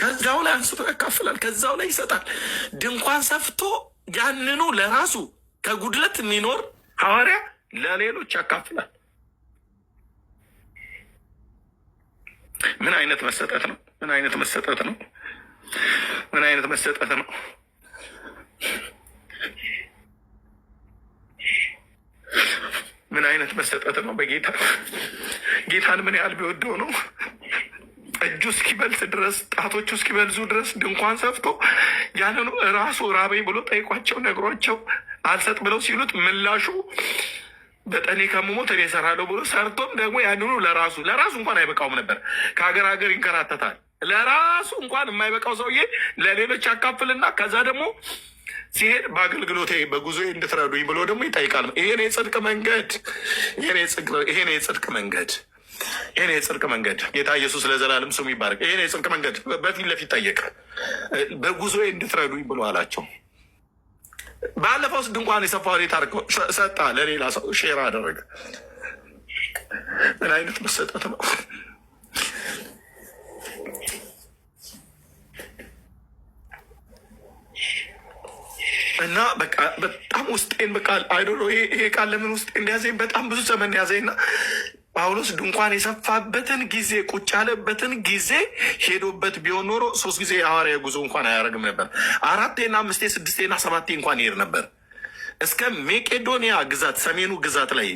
ከዛው ላይ አንስቶ ያካፍላል፣ ከዛው ላይ ይሰጣል። ድንኳን ሰፍቶ ያንኑ ለራሱ ከጉድለት የሚኖር ሐዋርያ ለሌሎች ያካፍላል። ምን አይነት መሰጠት ነው? ምን አይነት መሰጠት ነው? ምን አይነት መሰጠት ነው? ምን አይነት መሰጠት ነው? በጌታ ጌታን ምን ያህል ቢወደው ነው እጁ እስኪበልጥ ድረስ ጣቶቹ እስኪበልዙ ድረስ ድንኳን ሰፍቶ ያንኑ ራሱ ራበኝ ብሎ ጠይቋቸው ነግሯቸው አልሰጥ ብለው ሲሉት ምላሹ በጠኔ ከምሞት እኔ እሰራለሁ ብሎ ሰርቶም ደግሞ ያንኑ ለራሱ እንኳን አይበቃውም ነበር። ከሀገር ሀገር ይንከራተታል። ለራሱ እንኳን የማይበቃው ሰውዬ ለሌሎች ያካፍልና ከዛ ደግሞ ሲሄድ በአገልግሎቴ በጉዞዬ እንድትረዱኝ ብሎ ደግሞ ይጠይቃል። ይሄን የጽድቅ መንገድ ይሄን የጽድቅ መንገድ ይሄን የጽድቅ መንገድ ጌታ ኢየሱስ ለዘላለም ስሙ ይባረክ። ይሄን የጽድቅ መንገድ በፊት ለፊት ጠየቀ። በጉዞዬ እንድትረዱኝ ብሎ አላቸው። ባለፈው ድንኳን የሰፋው ታርቀው ሰጣ፣ ለሌላ ሰው ሼር አደረገ። ምን አይነት መሰጠት ነው? እና በቃ በጣም ውስጤን በቃ አይዶ ይሄ ቃል ለምን ውስጤ እንዲያዘኝ በጣም ብዙ ዘመን ያዘኝና ጳውሎስ ድንኳን የሰፋበትን ጊዜ ቁጭ ያለበትን ጊዜ ሄዶበት ቢሆን ኖሮ 3 ጊዜ የሐዋርያ ጉዞ እንኳን አያደርግም ነበር። 4ና 5 6ና 7 እንኳን ይሄድ ነበር እስከ ሜቄዶኒያ ግዛት፣ ሰሜኑ ግዛት ላይ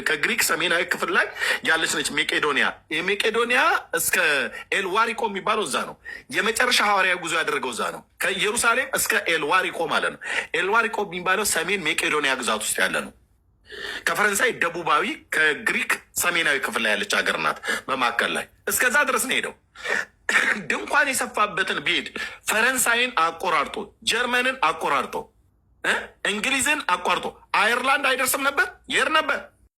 ከግሪክ ሰሜናዊ ክፍል ላይ ያለች ነች ሜቄዶኒያ። የሜቄዶኒያ እስከ ኤልዋሪቆ የሚባለው እዛ ነው። የመጨረሻ ሐዋርያ ጉዞ ያደረገው እዛ ነው። ከኢየሩሳሌም እስከ ኤልዋሪቆ ማለት ነው። ኤልዋሪቆ የሚባለው ሰሜን ሜቄዶኒያ ግዛት ውስጥ ያለ ነው። ከፈረንሳይ ደቡባዊ ከግሪክ ሰሜናዊ ክፍል ላይ ያለች ሀገር ናት። በማዕከል ላይ እስከዛ ድረስ ነው ሄደው ድንኳን የሰፋበትን ቢሄድ ፈረንሳይን አቆራርጦ ጀርመንን አቆራርጦ እንግሊዝን አቋርጦ አየርላንድ አይደርስም ነበር? ይሄድ ነበር።